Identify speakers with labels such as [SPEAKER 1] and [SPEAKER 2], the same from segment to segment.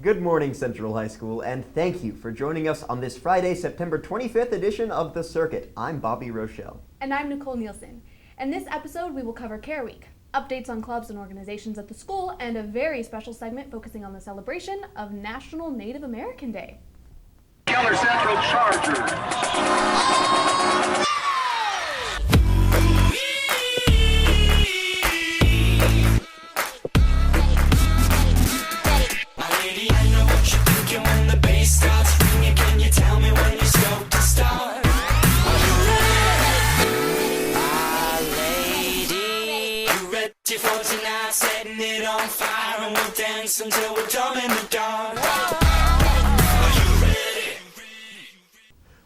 [SPEAKER 1] Good morning, Central High School, and thank you for joining us on this Friday, September 25th edition of The Circuit. I'm Bobby Rochelle.
[SPEAKER 2] And I'm Nicole Nielsen. In this episode, we will cover Care Week, updates on clubs and organizations at the school, and a very special segment focusing on the celebration of National Native American Day.
[SPEAKER 3] Keller Central Chargers.
[SPEAKER 4] Setting it on fire and we'll dance until we're dumb in the dark.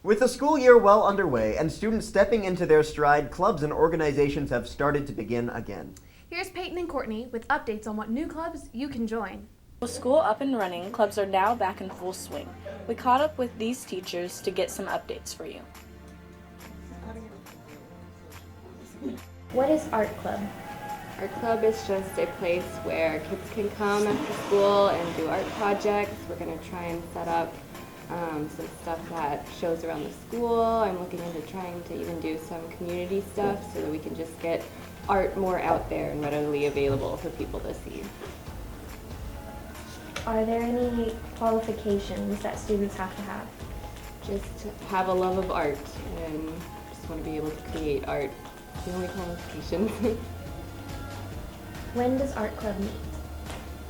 [SPEAKER 1] With the school year well underway and students stepping into their stride, clubs and organizations have started to begin again.
[SPEAKER 2] Here's Peyton and Courtney with updates on what new clubs you can join.
[SPEAKER 5] With school up and running, clubs are now back in full swing. We caught up with these teachers to get some updates for you.
[SPEAKER 6] What is Art Club?
[SPEAKER 7] Art Club is just a place where kids can come after school and do art projects. We're going to try and set up some stuff that shows around the school. I'm looking into trying to even do some community stuff so that we can just get art more out there and readily available for people to see.
[SPEAKER 6] Are there any qualifications that students have to have?
[SPEAKER 7] Just have a love of art and just want to be able to create art. The only qualifications.
[SPEAKER 6] When does Art Club meet?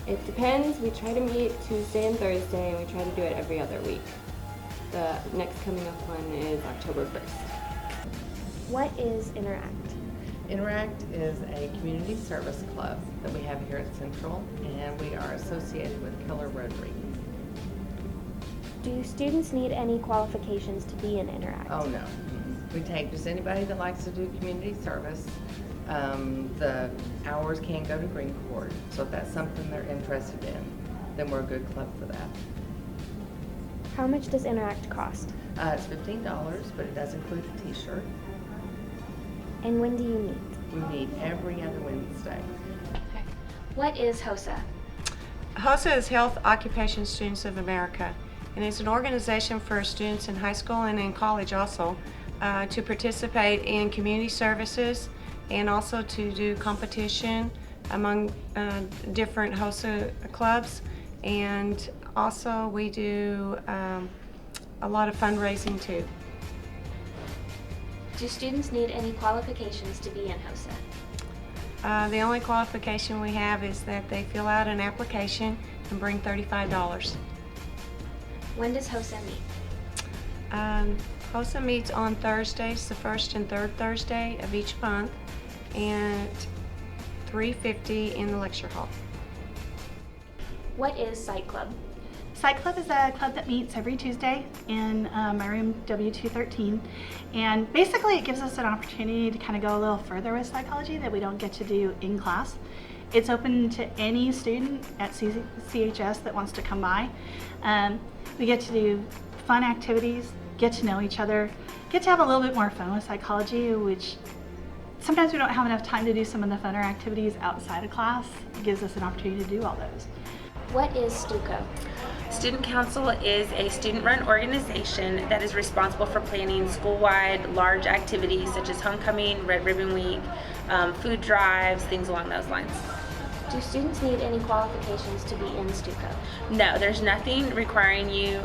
[SPEAKER 7] It depends. We try to meet Tuesday and Thursday, and we try to do it every other week. The next coming up one is October 1st.
[SPEAKER 6] What is Interact?
[SPEAKER 8] Interact is a community service club that we have here at Central, and we are associated with Keller Rotary.
[SPEAKER 6] Do students need any qualifications to be in Interact?
[SPEAKER 8] Oh no. We take just anybody that likes to do community service. The hours can go to Green Court, so if that's something they're interested in, then we're a good club for that.
[SPEAKER 6] How much does Interact cost?
[SPEAKER 8] It's $15, but it does include the t-shirt.
[SPEAKER 6] And when do you meet?
[SPEAKER 8] We meet every other Wednesday.
[SPEAKER 6] What is HOSA?
[SPEAKER 9] HOSA is Health Occupation Students of America, and it's an organization for students in high school and in college also to participate in community services and also to do competition among different HOSA clubs. And also we do a lot of fundraising too.
[SPEAKER 6] Do students need any qualifications to be in HOSA?
[SPEAKER 9] The only qualification we have is that they fill out an application and bring $35.
[SPEAKER 6] When does HOSA meet?
[SPEAKER 9] HOSA meets on Thursdays, the first and third Thursday of each month, and 3:50 in the lecture hall.
[SPEAKER 6] What is Site Club?
[SPEAKER 10] Site Club is a club that meets every Tuesday in my room W213, and basically it gives us an opportunity to kind of go a little further with psychology that we don't get to do in class. It's open to any student at CHS that wants to come by. We get to do fun activities, get to know each other, get to have a little bit more fun with psychology, which sometimes we don't have enough time to do some of the funner activities outside of class. It gives us an opportunity to do all those.
[SPEAKER 6] What is STUCO?
[SPEAKER 5] Student Council is a student-run organization that is responsible for planning school-wide large activities such as homecoming, Red Ribbon Week, food drives, things along those lines.
[SPEAKER 6] Do students need any qualifications to be in STUCO?
[SPEAKER 5] No, there's nothing requiring you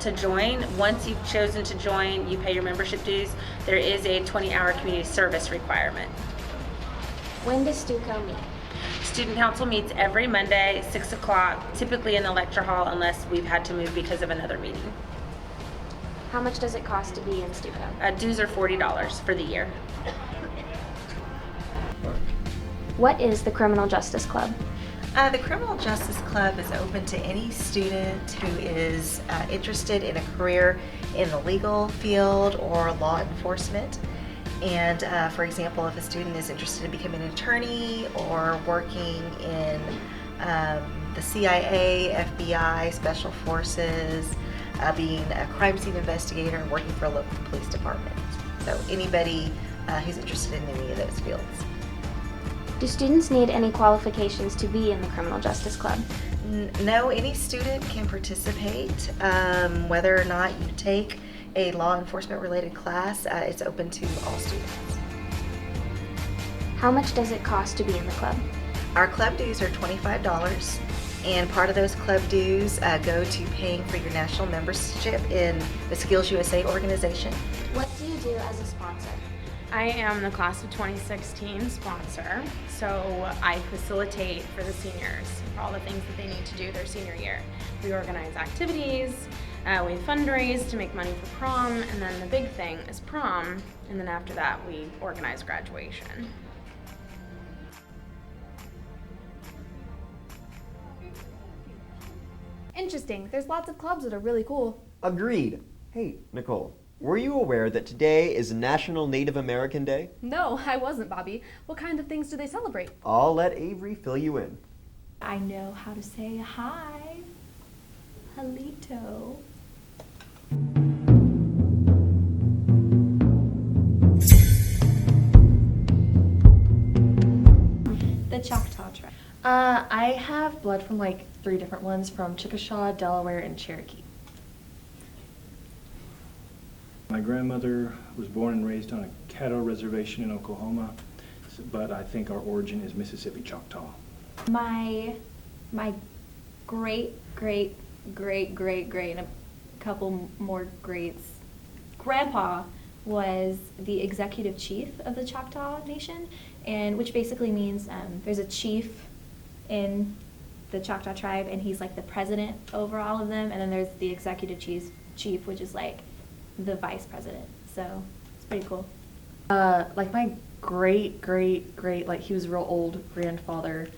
[SPEAKER 5] to join. Once you've chosen to join, you pay your membership dues. There is a 20-hour community service requirement.
[SPEAKER 6] When does STUCO meet?
[SPEAKER 5] Student Council meets every Monday, 6 o'clock, typically in the lecture hall unless we've had to move because of another meeting.
[SPEAKER 6] How much does it cost to be in STUCO?
[SPEAKER 5] Dues are $40 for the year.
[SPEAKER 6] What is the Criminal Justice Club?
[SPEAKER 11] The Criminal Justice Club is open to any student who is interested in a career in the legal field or law enforcement. And for example, if a student is interested in becoming an attorney or working in the CIA, FBI, Special Forces, being a crime scene investigator, and working for a local police department. So anybody who's interested in any of those fields.
[SPEAKER 6] Do students need any qualifications to be in the Criminal Justice Club?
[SPEAKER 11] No, any student can participate, whether or not you take a law enforcement related class. It's open to all students.
[SPEAKER 6] How much does it cost to be in the club?
[SPEAKER 11] Our club dues are $25, and part of those club dues go to paying for your national membership in the Skills USA organization.
[SPEAKER 6] What do you do as a sponsor?
[SPEAKER 5] I am the class of 2016 sponsor, so I facilitate for the seniors for all the things that they need to do their senior year. We organize activities, we fundraise to make money for prom, and then the big thing is prom, and then after that we organize graduation.
[SPEAKER 2] Interesting. There's lots of clubs that are really cool.
[SPEAKER 1] Agreed. Hey, Nicole, were you aware that today is National Native American Day?
[SPEAKER 2] No, I wasn't, Bobby. What kind of things do they celebrate?
[SPEAKER 1] I'll let Avery fill you in.
[SPEAKER 12] I know how to say hi. Halito. The Choctaw tribe.
[SPEAKER 13] I have blood from like 3 different ones from Chickasaw, Delaware, and Cherokee.
[SPEAKER 14] My grandmother was born and raised on a Caddo reservation in Oklahoma, but I think our origin is Mississippi Choctaw.
[SPEAKER 12] My great, and a couple more greats, grandpa was the executive chief of the Choctaw Nation, and which basically means there's a chief in the Choctaw tribe, and he's like the president over all of them, and then there's the executive chief, which is like the vice president. So it's pretty cool.
[SPEAKER 13] Like my great, like he was a real old grandfather.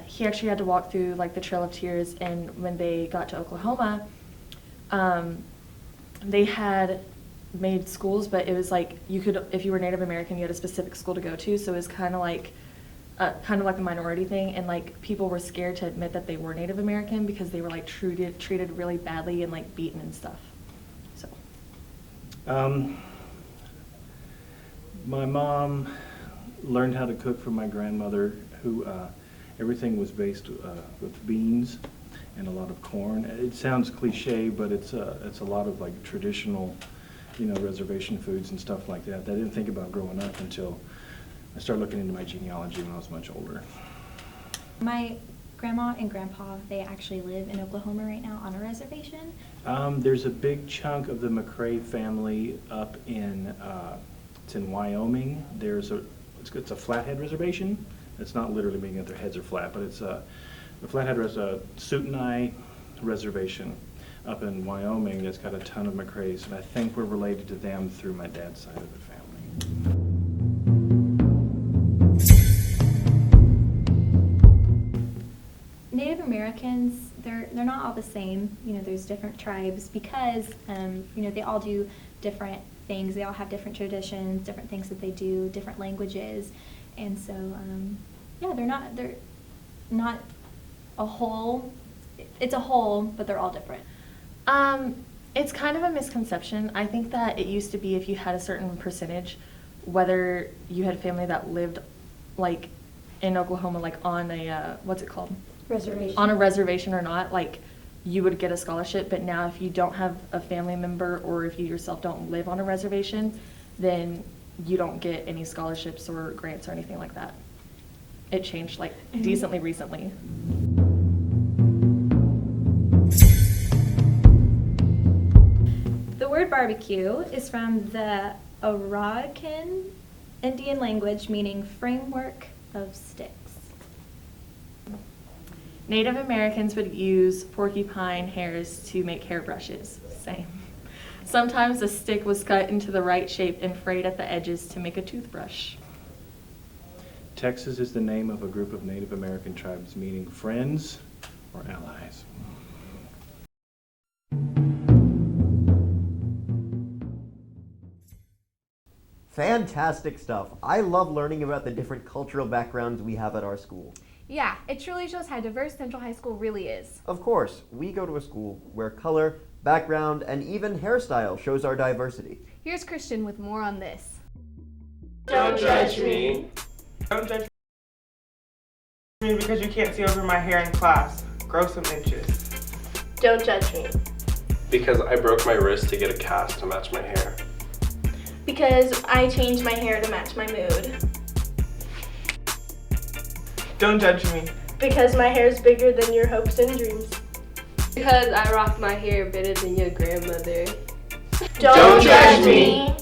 [SPEAKER 13] He actually had to walk through like the Trail of Tears, and when they got to Oklahoma, they had made schools, but it was like you could, if you were Native American, you had a specific school to go to. So it was kind of like a minority thing, and like people were scared to admit that they were Native American because they were like treated really badly and like beaten and stuff. So.
[SPEAKER 14] My mom learned how to cook from my grandmother, who everything was based with beans and a lot of corn. It sounds cliche, but it's a lot of like traditional, reservation foods and stuff like that. I didn't think about growing up until I started looking into my genealogy when I was much older.
[SPEAKER 12] My grandma and grandpa, they actually live in Oklahoma right now on a reservation.
[SPEAKER 14] There's a big chunk of the McCrae family up in, it's in Wyoming. It's a Flathead reservation. It's not literally meaning that their heads are flat, but it's the Flathead Sootenai reservation up in Wyoming that's got a ton of McCraes, and I think we're related to them through my dad's side of the family.
[SPEAKER 12] Native Americans, they're not all the same. There's different tribes because they all do different things. They all have different traditions, different things that they do, different languages, and so they're not a whole. It's a whole, but they're all different.
[SPEAKER 13] It's kind of a misconception. I think that it used to be if you had a certain percentage, whether you had family that lived like in Oklahoma, like on a what's it called?
[SPEAKER 12] Reservation.
[SPEAKER 13] On a reservation or not, like you would get a scholarship. But now if you don't have a family member or if you yourself don't live on a reservation, then you don't get any scholarships or grants or anything like that. It changed like decently recently.
[SPEAKER 12] The word barbecue is from the Arawakan Indian language meaning framework of sticks.
[SPEAKER 13] Native Americans would use porcupine hairs to make hairbrushes. Same. Sometimes a stick was cut into the right shape and frayed at the edges to make a toothbrush.
[SPEAKER 14] Texas is the name of a group of Native American tribes meaning friends or allies.
[SPEAKER 1] Fantastic stuff. I love learning about the different cultural backgrounds we have at our school.
[SPEAKER 2] Yeah, it truly shows how diverse Central High School really is.
[SPEAKER 1] Of course, we go to a school where color, background, and even hairstyle shows our diversity.
[SPEAKER 2] Here's Christian with more on this.
[SPEAKER 15] Don't judge me. Don't judge me because you can't see over my hair in class.
[SPEAKER 16] grow some inches.
[SPEAKER 15] Don't judge me.
[SPEAKER 17] Because I broke my wrist to get a cast to match my hair.
[SPEAKER 15] Because I changed my hair to match my mood.
[SPEAKER 16] Don't judge me.
[SPEAKER 15] Because my hair is bigger than your hopes and dreams.
[SPEAKER 18] Because I rock my hair better than your grandmother.
[SPEAKER 15] Don't judge me.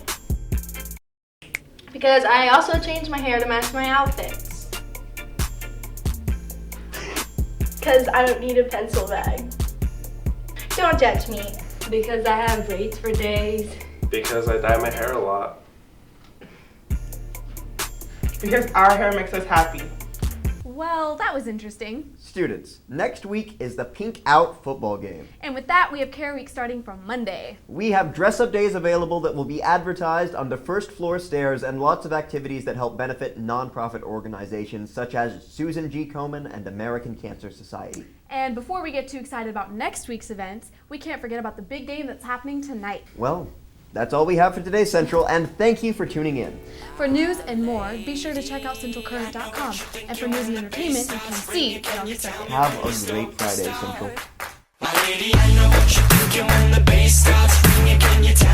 [SPEAKER 15] Because I also changed my hair to match my outfits. Because I don't need a pencil bag. Don't judge me.
[SPEAKER 18] Because I have braids for days.
[SPEAKER 17] Because I dye my hair a lot.
[SPEAKER 16] Because our hair makes us happy.
[SPEAKER 2] Well, that was interesting.
[SPEAKER 1] Students, next week is the Pink Out football game.
[SPEAKER 2] And with that, we have Care Week starting from Monday.
[SPEAKER 1] We have dress-up days available that will be advertised on the first floor stairs and lots of activities that help benefit nonprofit organizations such as Susan G. Komen and American Cancer Society.
[SPEAKER 2] And before we get too excited about next week's events, we can't forget about the big game that's happening tonight.
[SPEAKER 1] Well, that's all we have for today, Central, and thank you for tuning in.
[SPEAKER 2] For news and more, be sure to check out centralcurrent.com. And for news and entertainment, you can see it on the circuit.
[SPEAKER 1] Have a great Friday, Central.
[SPEAKER 4] My lady, I know what you're thinking when the bass starts ringing. Can you tell